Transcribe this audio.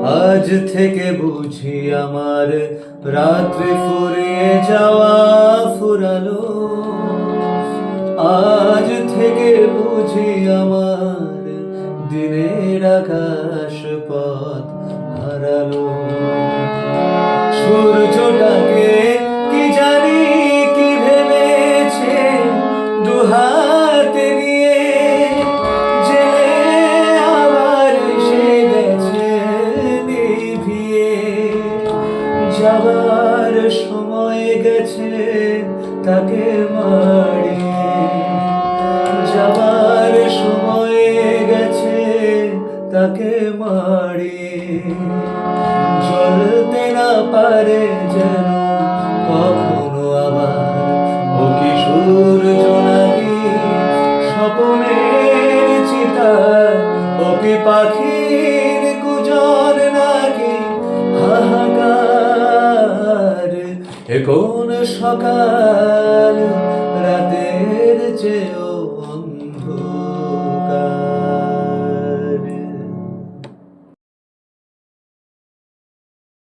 আজ থেকে বুঝি আমার রাত্রি ফুরিয়ে যাওয়া ফুরালো। আজ থেকে বুঝি আমার দিনের আকাশ পথ হারালো। সূর্যটাকে কি জানি কি ভেবেছে দুহাতে নিয়ে, জেলে আবার সে গেছে নিভিয়ে। যাবার সময় গেছে তাকে মারিয়ে, যাবার সময় গেছে তাকে মারিয়ে। জ্বলতে না পারে যেন কখনো আবার ও কিশোর জোনাকি স্বপ্নের চিতা, ও কি পাখির কুজন নাকি হাহাকার। এ কোন সকাল রাতে